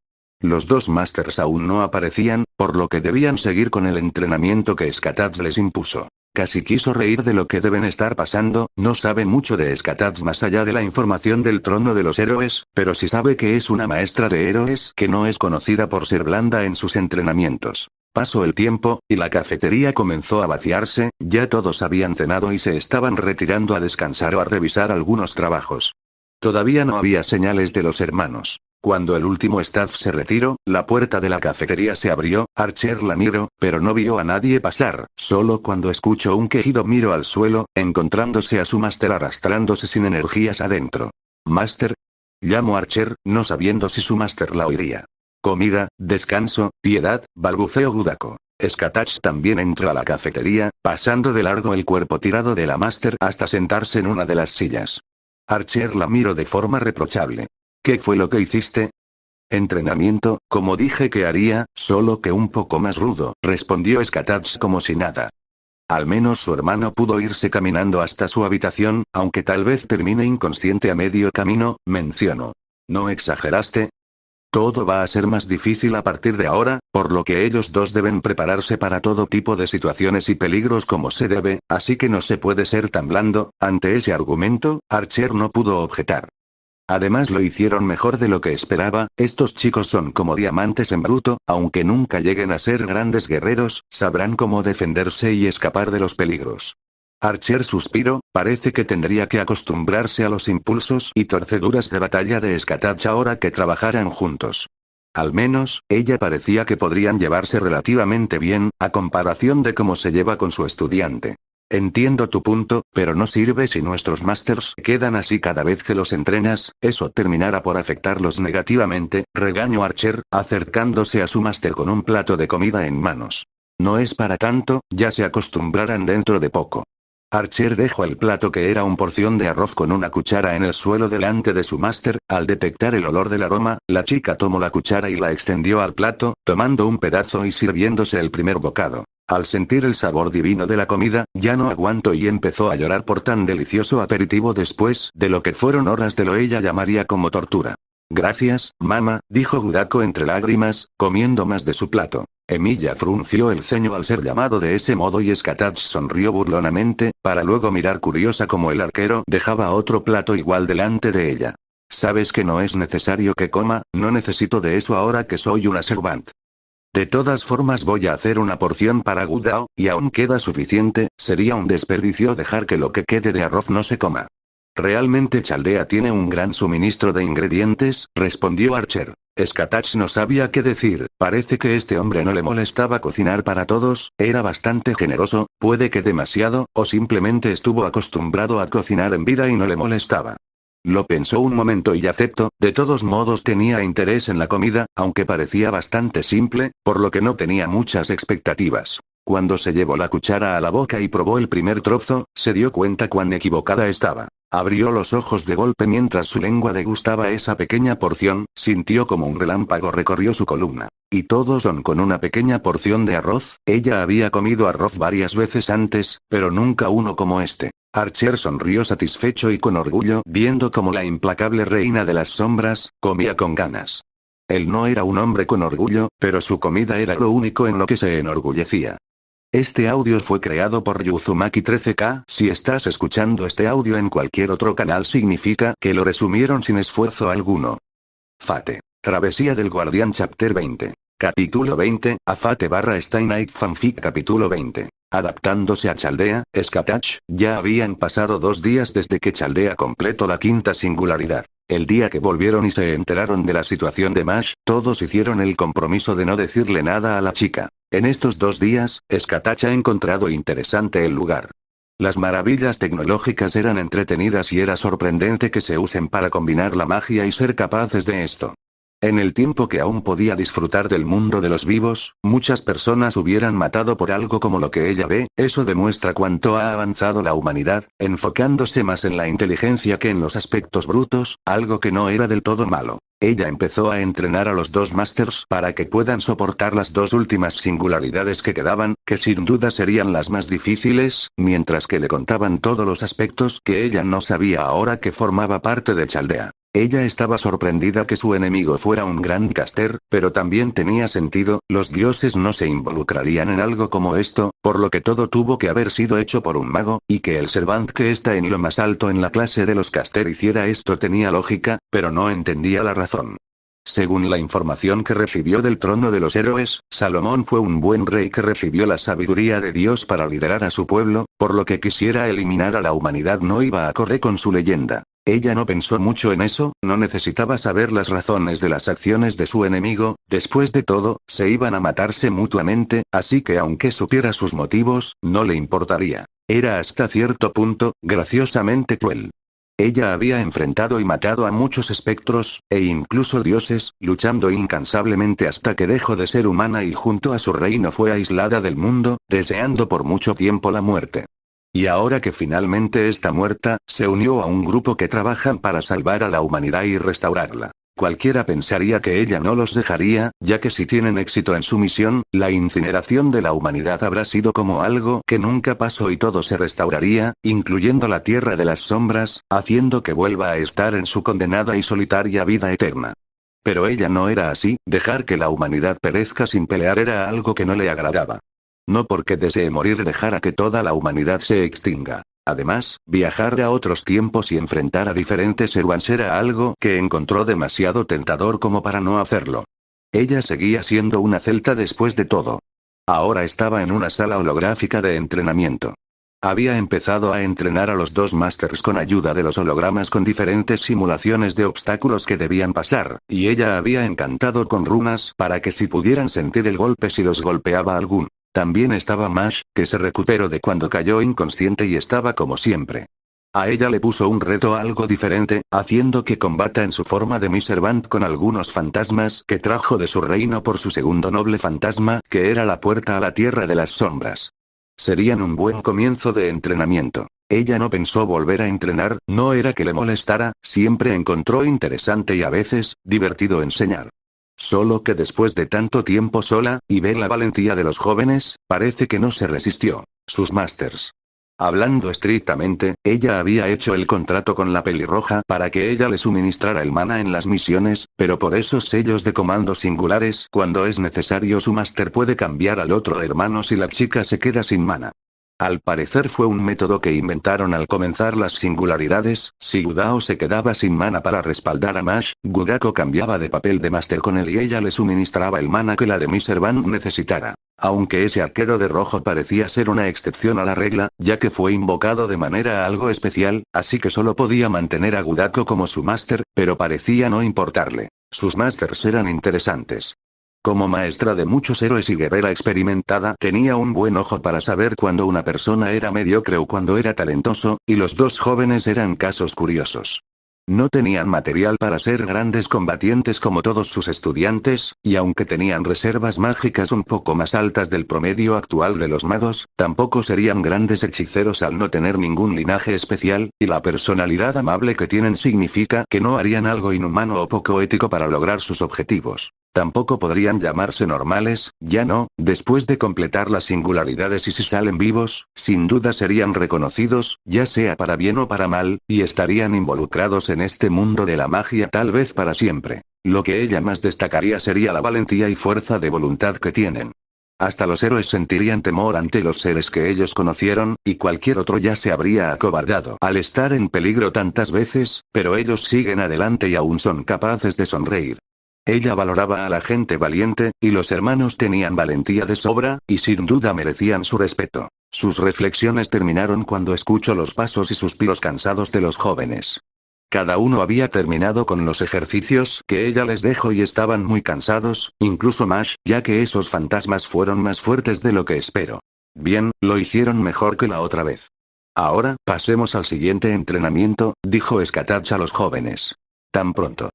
Los dos Masters aún no aparecían, por lo que debían seguir con el entrenamiento que Skatats les impuso. Casi quiso reír de lo que deben estar pasando, no sabe mucho de Skatats más allá de la información del trono de los héroes, pero sí sabe que es una maestra de héroes que no es conocida por ser blanda en sus entrenamientos. Pasó el tiempo, y la cafetería comenzó a vaciarse, ya todos habían cenado y se estaban retirando a descansar o a revisar algunos trabajos. Todavía no había señales de los hermanos. Cuando el último staff se retiró, la puerta de la cafetería se abrió. Archer la miró, pero no vio a nadie pasar, solo cuando escuchó un quejido miró al suelo, encontrándose a su máster arrastrándose sin energías adentro. ¿Máster? Llamó Archer, no sabiendo si su máster la oiría. Comida, descanso, piedad, balbuceó Gudako. Skatach también entró a la cafetería, pasando de largo el cuerpo tirado de la máster hasta sentarse en una de las sillas. Archer la miró de forma reprochable. ¿Qué fue lo que hiciste? Entrenamiento, como dije que haría, solo que un poco más rudo, respondió Skatach como si nada. Al menos su hermano pudo irse caminando hasta su habitación, aunque tal vez termine inconsciente a medio camino, mencionó. ¿No exageraste? Todo va a ser más difícil a partir de ahora, por lo que ellos dos deben prepararse para todo tipo de situaciones y peligros como se debe, así que no se puede ser tan blando. Ante ese argumento, Archer no pudo objetar. Además lo hicieron mejor de lo que esperaba, estos chicos son como diamantes en bruto, aunque nunca lleguen a ser grandes guerreros, sabrán cómo defenderse y escapar de los peligros. Archer suspiró, parece que tendría que acostumbrarse a los impulsos y torceduras de batalla de Skatach ahora que trabajaran juntos. Al menos, ella parecía que podrían llevarse relativamente bien, a comparación de cómo se lleva con su estudiante. Entiendo tu punto, pero no sirve si nuestros masters quedan así cada vez que los entrenas, eso terminará por afectarlos negativamente, regañó Archer, acercándose a su máster con un plato de comida en manos. No es para tanto, ya se acostumbrarán dentro de poco. Archer dejó el plato que era una porción de arroz con una cuchara en el suelo delante de su máster, al detectar el olor del aroma, la chica tomó la cuchara y la extendió al plato, tomando un pedazo y sirviéndose el primer bocado. Al sentir el sabor divino de la comida, ya no aguantó y empezó a llorar por tan delicioso aperitivo después de lo que fueron horas de lo ella llamaría como tortura. Gracias, mamá, dijo Gudako entre lágrimas, comiendo más de su plato. Emilia frunció el ceño al ser llamado de ese modo y Skatach sonrió burlonamente, para luego mirar curiosa como el arquero dejaba otro plato igual delante de ella. Sabes que no es necesario que coma, no necesito de eso ahora que soy una servant. De todas formas voy a hacer una porción para Gudao, y aún queda suficiente, sería un desperdicio dejar que lo que quede de arroz no se coma. Realmente Chaldea tiene un gran suministro de ingredientes, respondió Archer. Skatach no sabía qué decir, parece que este hombre no le molestaba cocinar para todos, era bastante generoso, puede que demasiado, o simplemente estuvo acostumbrado a cocinar en vida y no le molestaba. Lo pensó un momento y aceptó, de todos modos tenía interés en la comida, aunque parecía bastante simple, por lo que no tenía muchas expectativas. Cuando se llevó la cuchara a la boca y probó el primer trozo, se dio cuenta cuán equivocada estaba. Abrió los ojos de golpe mientras su lengua degustaba esa pequeña porción, sintió como un relámpago recorrió su columna. Y todos son con una pequeña porción de arroz, ella había comido arroz varias veces antes, pero nunca uno como este. Archer sonrió satisfecho y con orgullo viendo cómo la implacable reina de las sombras, comía con ganas. Él no era un hombre con orgullo, pero su comida era lo único en lo que se enorgullecía. Este audio fue creado por Yuzumaki 13K. Si estás escuchando este audio en cualquier otro canal significa que lo resumieron sin esfuerzo alguno. Fate. Travesía del Guardián Chapter 20. Capítulo 20, a Fate / Stay Night Fanfic Capítulo 20. Adaptándose a Chaldea, Skatach, ya habían pasado 2 días desde que Chaldea completó la quinta singularidad. El día que volvieron y se enteraron de la situación de Mash, todos hicieron el compromiso de no decirle nada a la chica. En estos 2 días, Skatach ha encontrado interesante el lugar. Las maravillas tecnológicas eran entretenidas y era sorprendente que se usen para combinar la magia y ser capaces de esto. En el tiempo que aún podía disfrutar del mundo de los vivos, muchas personas hubieran matado por algo como lo que ella ve, eso demuestra cuánto ha avanzado la humanidad, enfocándose más en la inteligencia que en los aspectos brutos, algo que no era del todo malo. Ella empezó a entrenar a los 2 Masters para que puedan soportar las 2 últimas singularidades que quedaban, que sin duda serían las más difíciles, mientras que le contaban todos los aspectos que ella no sabía ahora que formaba parte de Chaldea. Ella estaba sorprendida que su enemigo fuera un gran caster, pero también tenía sentido, los dioses no se involucrarían en algo como esto, por lo que todo tuvo que haber sido hecho por un mago, y que el Servant que está en lo más alto en la clase de los caster hiciera esto tenía lógica, pero no entendía la razón. Según la información que recibió del trono de los héroes, Salomón fue un buen rey que recibió la sabiduría de Dios para liderar a su pueblo, por lo que quisiera eliminar a la humanidad no iba acorde con su leyenda. Ella no pensó mucho en eso, no necesitaba saber las razones de las acciones de su enemigo, después de todo, se iban a matarse mutuamente, así que aunque supiera sus motivos, no le importaría. Era hasta cierto punto, graciosamente cruel. Ella había enfrentado y matado a muchos espectros, e incluso dioses, luchando incansablemente hasta que dejó de ser humana y junto a su reino fue aislada del mundo, deseando por mucho tiempo la muerte. Y ahora que finalmente está muerta, se unió a un grupo que trabajan para salvar a la humanidad y restaurarla. Cualquiera pensaría que ella no los dejaría, ya que si tienen éxito en su misión, la incineración de la humanidad habrá sido como algo que nunca pasó y todo se restauraría, incluyendo la tierra de las sombras, haciendo que vuelva a estar en su condenada y solitaria vida eterna. Pero ella no era así, dejar que la humanidad perezca sin pelear era algo que no le agradaba. No porque desee morir dejara que toda la humanidad se extinga. Además, viajar a otros tiempos y enfrentar a diferentes Erwans era algo que encontró demasiado tentador como para no hacerlo. Ella seguía siendo una celta después de todo. Ahora estaba en una sala holográfica de entrenamiento. Había empezado a entrenar a los 2 Masters con ayuda de los hologramas con diferentes simulaciones de obstáculos que debían pasar, y ella había encantado con runas para que si pudieran sentir el golpe si los golpeaba algún. También estaba Mash, que se recuperó de cuando cayó inconsciente y estaba como siempre. A ella le puso un reto algo diferente, haciendo que combata en su forma de mi servant con algunos fantasmas que trajo de su reino por su segundo noble fantasma, que era la puerta a la tierra de las sombras. Serían un buen comienzo de entrenamiento. Ella no pensó volver a entrenar, no era que le molestara, siempre encontró interesante y a veces, divertido enseñar. Solo que después de tanto tiempo sola, y ver la valentía de los jóvenes, parece que no se resistió. Sus másters. Hablando estrictamente, ella había hecho el contrato con la pelirroja para que ella le suministrara el mana en las misiones, pero por esos sellos de comando singulares, cuando es necesario su máster puede cambiar al otro hermano si la chica se queda sin mana. Al parecer fue un método que inventaron al comenzar las singularidades. Si Gudao se quedaba sin mana para respaldar a Mash, Gudako cambiaba de papel de máster con él y ella le suministraba el mana que la de Mr. Van necesitara. Aunque ese arquero de rojo parecía ser una excepción a la regla, ya que fue invocado de manera algo especial, así que solo podía mantener a Gudako como su máster, pero parecía no importarle. Sus másters eran interesantes. Como maestra de muchos héroes y guerrera experimentada, tenía un buen ojo para saber cuando una persona era mediocre o cuando era talentoso, y los dos jóvenes eran casos curiosos. No tenían material para ser grandes combatientes como todos sus estudiantes, y aunque tenían reservas mágicas un poco más altas del promedio actual de los magos, tampoco serían grandes hechiceros al no tener ningún linaje especial, y la personalidad amable que tienen significa que no harían algo inhumano o poco ético para lograr sus objetivos. Tampoco podrían llamarse normales, ya no, después de completar las singularidades y si salen vivos, sin duda serían reconocidos, ya sea para bien o para mal, y estarían involucrados en este mundo de la magia tal vez para siempre. Lo que ella más destacaría sería la valentía y fuerza de voluntad que tienen. Hasta los héroes sentirían temor ante los seres que ellos conocieron, y cualquier otro ya se habría acobardado al estar en peligro tantas veces, pero ellos siguen adelante y aún son capaces de sonreír. Ella valoraba a la gente valiente, y los hermanos tenían valentía de sobra, y sin duda merecían su respeto. Sus reflexiones terminaron cuando escuchó los pasos y suspiros cansados de los jóvenes. Cada uno había terminado con los ejercicios que ella les dejó y estaban muy cansados, incluso Mash, ya que esos fantasmas fueron más fuertes de lo que espero. Bien, lo hicieron mejor que la otra vez. Ahora, pasemos al siguiente entrenamiento, dijo Skatach a los jóvenes. Tan pronto.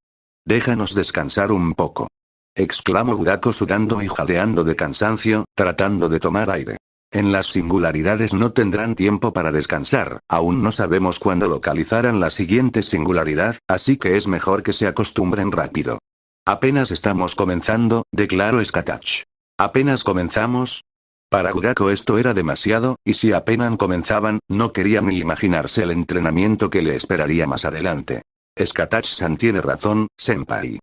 Déjanos descansar un poco. Exclamó Gudako sudando y jadeando de cansancio, tratando de tomar aire. En las singularidades no tendrán tiempo para descansar, aún no sabemos cuándo localizarán la siguiente singularidad, así que es mejor que se acostumbren rápido. Apenas estamos comenzando, declaró Skatach. ¿Apenas comenzamos? Para Gudako esto era demasiado, y si apenas comenzaban, no quería ni imaginarse el entrenamiento que le esperaría más adelante. Skatach-san tiene razón, senpai.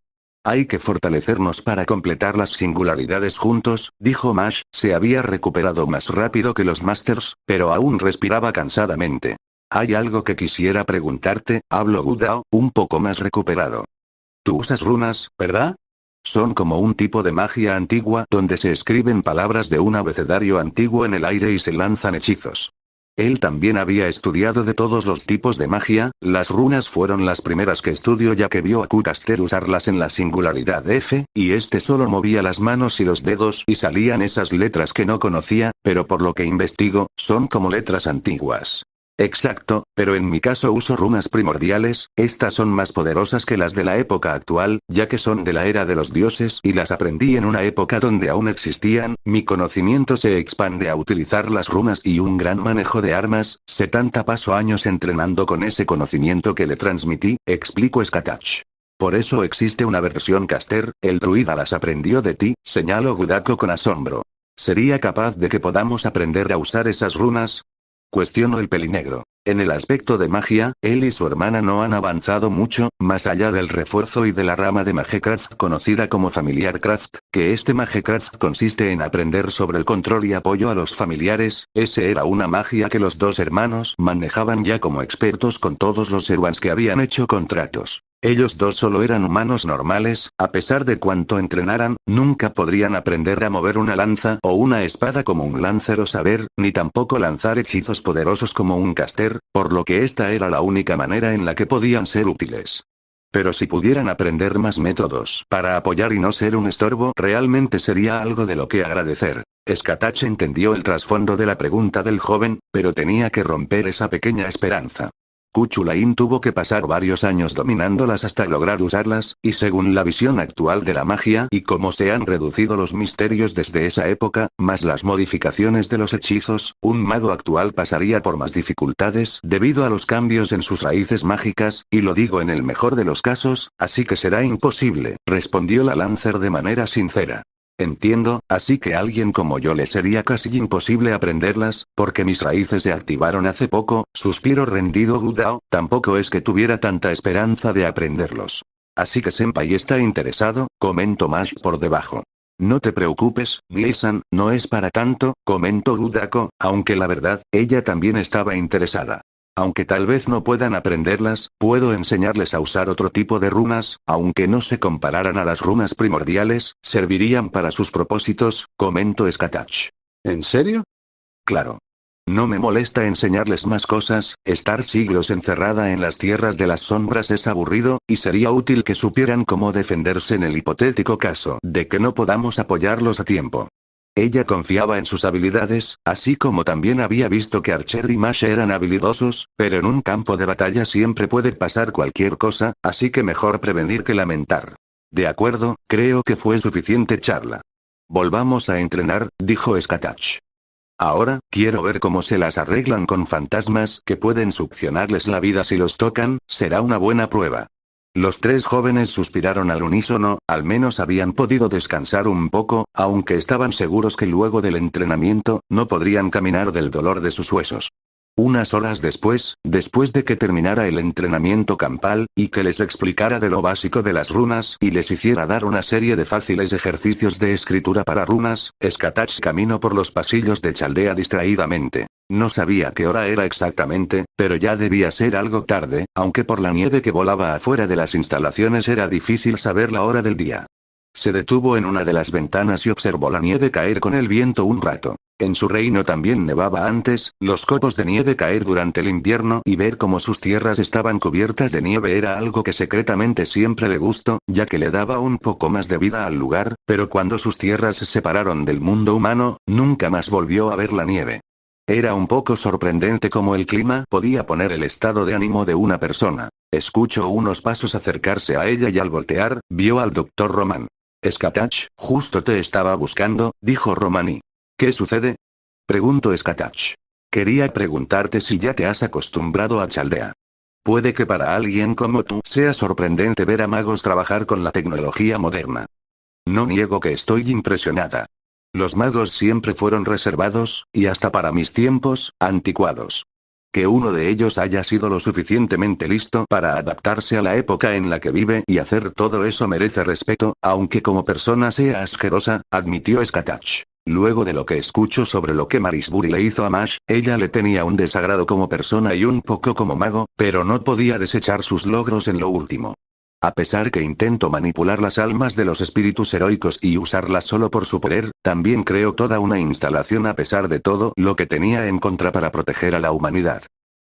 Hay que fortalecernos para completar las singularidades juntos, dijo Mash, se había recuperado más rápido que los Masters, pero aún respiraba cansadamente. Hay algo que quisiera preguntarte, habló Gudao, un poco más recuperado. Tú usas runas, ¿verdad? Son como un tipo de magia antigua donde se escriben palabras de un abecedario antiguo en el aire y se lanzan hechizos. Él también había estudiado de todos los tipos de magia, las runas fueron las primeras que estudió ya que vio a Q-caster usarlas en la singularidad F, y este solo movía las manos y los dedos y salían esas letras que no conocía, pero por lo que investigo, son como letras antiguas. Exacto, pero en mi caso uso runas primordiales, estas son más poderosas que las de la época actual, ya que son de la era de los dioses y las aprendí en una época donde aún existían, mi conocimiento se expande a utilizar las runas y un gran manejo de armas, 70 paso años entrenando con ese conocimiento que le transmití, explicó Skatach. Por eso existe una versión caster, el druida las aprendió de ti, señaló Gudako con asombro. ¿Sería capaz de que podamos aprender a usar esas runas? Cuestionó el pelinegro. En el aspecto de magia, él y su hermana no han avanzado mucho, más allá del refuerzo y de la rama de Magecraft conocida como Familiar Craft, que este Magecraft consiste en aprender sobre el control y apoyo a los familiares, ese era una magia que los dos hermanos manejaban ya como expertos con todos los Erwans que habían hecho contratos. Ellos dos solo eran humanos normales, a pesar de cuanto entrenaran, nunca podrían aprender a mover una lanza o una espada como un lancer o saber, ni tampoco lanzar hechizos poderosos como un caster, por lo que esta era la única manera en la que podían ser útiles. Pero si pudieran aprender más métodos para apoyar y no ser un estorbo, realmente sería algo de lo que agradecer. Skatach entendió el trasfondo de la pregunta del joven, pero tenía que romper esa pequeña esperanza. Kuchulain tuvo que pasar varios años dominándolas hasta lograr usarlas, y según la visión actual de la magia y cómo se han reducido los misterios desde esa época, más las modificaciones de los hechizos, un mago actual pasaría por más dificultades debido a los cambios en sus raíces mágicas, y lo digo en el mejor de los casos, así que será imposible, respondió la Lancer de manera sincera. Entiendo, así que a alguien como yo le sería casi imposible aprenderlas, porque mis raíces se activaron hace poco, suspiro rendido Gudao, tampoco es que tuviera tanta esperanza de aprenderlos. Así que Senpai está interesado, comentó Mash por debajo. No te preocupes, Gleisan, no es para tanto, comentó Gudako, aunque la verdad, ella también estaba interesada. Aunque tal vez no puedan aprenderlas, puedo enseñarles a usar otro tipo de runas, aunque no se compararan a las runas primordiales, servirían para sus propósitos, comentó Skatach. ¿En serio? Claro. No me molesta enseñarles más cosas, estar siglos encerrada en las tierras de las sombras es aburrido, y sería útil que supieran cómo defenderse en el hipotético caso de que no podamos apoyarlos a tiempo. Ella confiaba en sus habilidades, así como también había visto que Archer y Mash eran habilidosos, pero en un campo de batalla siempre puede pasar cualquier cosa, así que mejor prevenir que lamentar. De acuerdo, creo que fue suficiente charla. Volvamos a entrenar, dijo Skatach. Ahora, quiero ver cómo se las arreglan con fantasmas que pueden succionarles la vida si los tocan, será una buena prueba. Los tres jóvenes suspiraron al unísono, al menos habían podido descansar un poco, aunque estaban seguros que luego del entrenamiento, no podrían caminar del dolor de sus huesos. Unas horas después de que terminara el entrenamiento campal, y que les explicara de lo básico de las runas y les hiciera dar una serie de fáciles ejercicios de escritura para runas, Skatach caminó por los pasillos de Chaldea distraídamente. No sabía qué hora era exactamente, pero ya debía ser algo tarde, aunque por la nieve que volaba afuera de las instalaciones era difícil saber la hora del día. Se detuvo en una de las ventanas y observó la nieve caer con el viento un rato. En su reino también nevaba antes, los copos de nieve caer durante el invierno y ver cómo sus tierras estaban cubiertas de nieve era algo que secretamente siempre le gustó, ya que le daba un poco más de vida al lugar, pero cuando sus tierras se separaron del mundo humano, nunca más volvió a ver la nieve. Era un poco sorprendente cómo el clima podía poner el estado de ánimo de una persona. Escuchó unos pasos acercarse a ella y al voltear, vio al Dr. Roman. Skatach, justo te estaba buscando, dijo Romani. ¿Qué sucede? Preguntó Skatach. Quería preguntarte si ya te has acostumbrado a Chaldea. Puede que para alguien como tú sea sorprendente ver a magos trabajar con la tecnología moderna. No niego que estoy impresionada. Los magos siempre fueron reservados, y hasta para mis tiempos, anticuados. Que uno de ellos haya sido lo suficientemente listo para adaptarse a la época en la que vive y hacer todo eso merece respeto, aunque como persona sea asquerosa, admitió Skatach. Luego de lo que escucho sobre lo que Marisbury le hizo a Mash, ella le tenía un desagrado como persona y un poco como mago, pero no podía desechar sus logros en lo último. A pesar que intento manipular las almas de los espíritus heroicos y usarlas solo por su poder, también creo toda una instalación a pesar de todo lo que tenía en contra para proteger a la humanidad.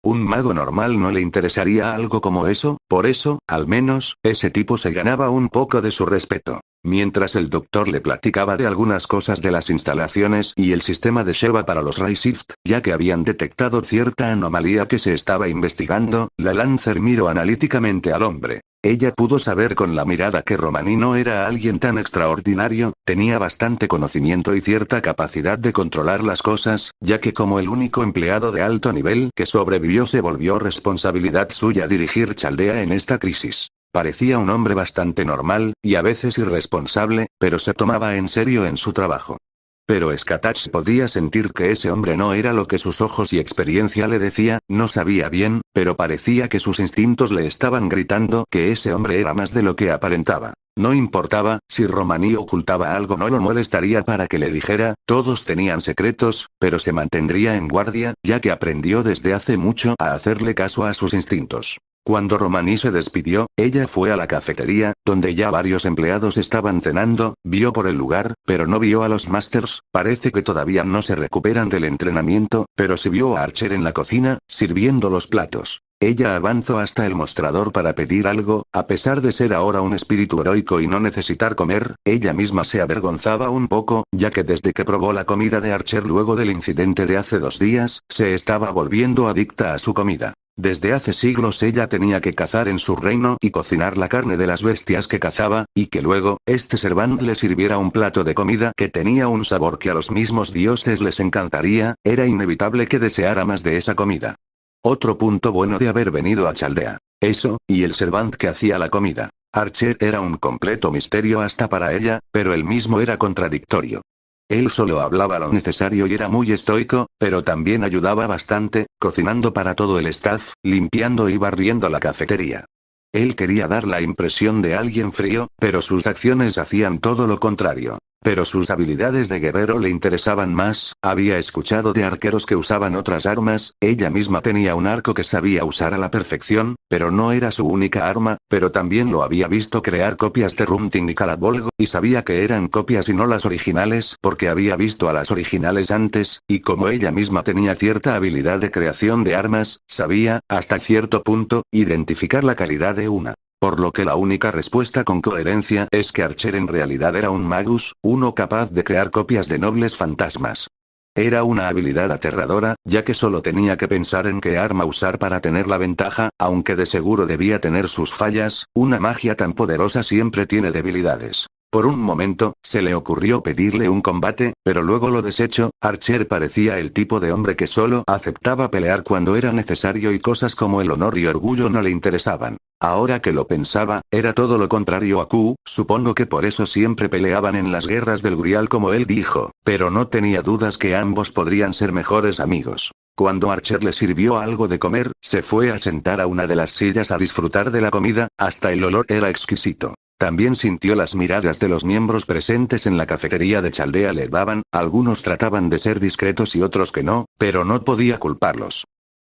Un mago normal no le interesaría algo como eso, por eso, al menos, ese tipo se ganaba un poco de su respeto. Mientras el doctor le platicaba de algunas cosas de las instalaciones y el sistema de Sheva para los Rayshift, ya que habían detectado cierta anomalía que se estaba investigando, la Lancer miró analíticamente al hombre. Ella pudo saber con la mirada que Romani no era alguien tan extraordinario, tenía bastante conocimiento y cierta capacidad de controlar las cosas, ya que como el único empleado de alto nivel que sobrevivió se volvió responsabilidad suya dirigir Chaldea en esta crisis. Parecía un hombre bastante normal, y a veces irresponsable, pero se tomaba en serio en su trabajo. Pero Skatach podía sentir que ese hombre no era lo que sus ojos y experiencia le decía, no sabía bien, pero parecía que sus instintos le estaban gritando que ese hombre era más de lo que aparentaba. No importaba, si Romani ocultaba algo no lo molestaría para que le dijera, todos tenían secretos, pero se mantendría en guardia, ya que aprendió desde hace mucho a hacerle caso a sus instintos. Cuando Romani se despidió, ella fue a la cafetería, donde ya varios empleados estaban cenando, vio por el lugar, pero no vio a los Masters, parece que todavía no se recuperan del entrenamiento, pero sí vio a Archer en la cocina, sirviendo los platos. Ella avanzó hasta el mostrador para pedir algo, a pesar de ser ahora un espíritu heroico y no necesitar comer, ella misma se avergonzaba un poco, ya que desde que probó la comida de Archer luego del incidente de hace 2 días, se estaba volviendo adicta a su comida. Desde hace siglos ella tenía que cazar en su reino y cocinar la carne de las bestias que cazaba, y que luego, este Servant le sirviera un plato de comida que tenía un sabor que a los mismos dioses les encantaría, era inevitable que deseara más de esa comida. Otro punto bueno de haber venido a Chaldea. Eso, y el Servant que hacía la comida. Archer era un completo misterio hasta para ella, pero él mismo era contradictorio. Él solo hablaba lo necesario y era muy estoico, pero también ayudaba bastante, cocinando para todo el staff, limpiando y barriendo la cafetería. Él quería dar la impresión de alguien frío, pero sus acciones hacían todo lo contrario. Pero sus habilidades de guerrero le interesaban más, había escuchado de arqueros que usaban otras armas, ella misma tenía un arco que sabía usar a la perfección, pero no era su única arma, pero también lo había visto crear copias de Rumting y Carabolgo, y sabía que eran copias y no las originales porque había visto a las originales antes, y como ella misma tenía cierta habilidad de creación de armas, sabía, hasta cierto punto, identificar la calidad de una. Por lo que la única respuesta con coherencia es que Archer en realidad era un magus, uno capaz de crear copias de nobles fantasmas. Era una habilidad aterradora, ya que solo tenía que pensar en qué arma usar para tener la ventaja, aunque de seguro debía tener sus fallas, una magia tan poderosa siempre tiene debilidades. Por un momento, se le ocurrió pedirle un combate, pero luego lo desechó. Archer parecía el tipo de hombre que solo aceptaba pelear cuando era necesario y cosas como el honor y orgullo no le interesaban. Ahora que lo pensaba, era todo lo contrario a Q, supongo que por eso siempre peleaban en las guerras del Grial como él dijo, pero no tenía dudas que ambos podrían ser mejores amigos. Cuando Archer le sirvió algo de comer, se fue a sentar a una de las sillas a disfrutar de la comida, hasta el olor era exquisito. También sintió las miradas de los miembros presentes en la cafetería de Chaldea le daban, algunos trataban de ser discretos y otros que no, pero no podía culparlos.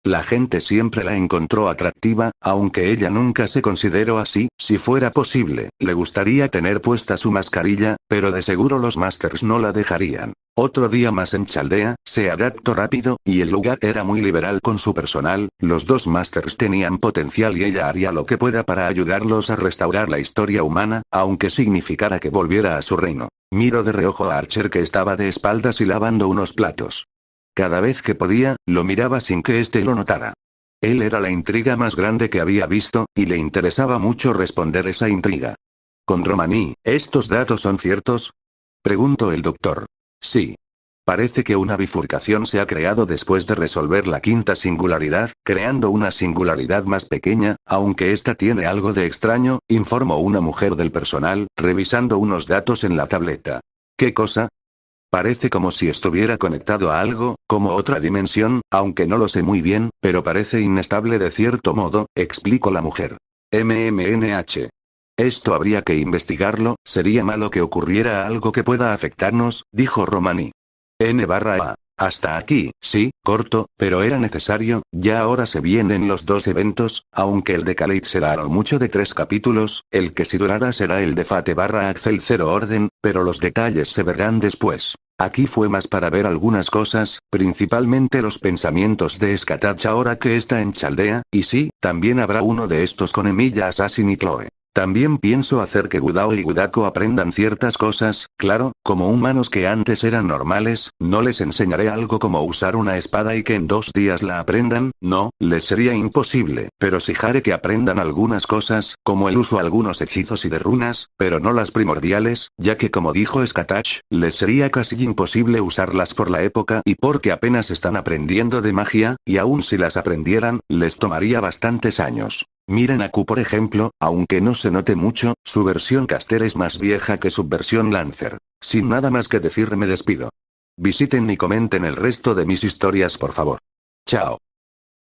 La gente siempre la encontró atractiva, aunque ella nunca se consideró así, si fuera posible, le gustaría tener puesta su mascarilla, pero de seguro los Masters no la dejarían. Otro día más en Chaldea, se adaptó rápido, y el lugar era muy liberal con su personal, los dos Masters tenían potencial y ella haría lo que pueda para ayudarlos a restaurar la historia humana, aunque significara que volviera a su reino. Miró de reojo a Archer que estaba de espaldas y lavando unos platos. Cada vez que podía, lo miraba sin que éste lo notara. Él era la intriga más grande que había visto, y le interesaba mucho responder esa intriga. Con Romaní, ¿estos datos son ciertos?, preguntó el doctor. Sí. Parece que una bifurcación se ha creado después de resolver la quinta singularidad, creando una singularidad más pequeña, aunque esta tiene algo de extraño, informó una mujer del personal, revisando unos datos en la tableta. ¿Qué cosa? Parece como si estuviera conectado a algo, como otra dimensión, aunque no lo sé muy bien, pero parece inestable de cierto modo, explicó la mujer. MMNH. Esto habría que investigarlo, sería malo que ocurriera algo que pueda afectarnos, dijo Romaní. N/A. Hasta aquí, sí, corto, pero era necesario, ya ahora se vienen los dos eventos, aunque el de Khalid será a lo mucho de 3 capítulos, el que sí durará será el de Fate/Axel 0 Orden, pero los detalles se verán después. Aquí fue más para ver algunas cosas, principalmente los pensamientos de Skatach ahora que está en Chaldea, y sí, también habrá uno de estos con Emilia Assassin y Chloe. También pienso hacer que Gudao y Gudako aprendan ciertas cosas, claro, como humanos que antes eran normales, no les enseñaré algo como usar una espada y que en 2 días la aprendan, no, les sería imposible, pero sí haré que aprendan algunas cosas, como el uso de algunos hechizos y de runas, pero no las primordiales, ya que como dijo Skatach, les sería casi imposible usarlas por la época y porque apenas están aprendiendo de magia, y aun si las aprendieran, les tomaría bastantes años. Miren a Q por ejemplo, aunque no se note mucho, su versión caster es más vieja que su versión Lancer. Sin nada más que decir me despido. Visiten y comenten el resto de mis historias por favor. Chao.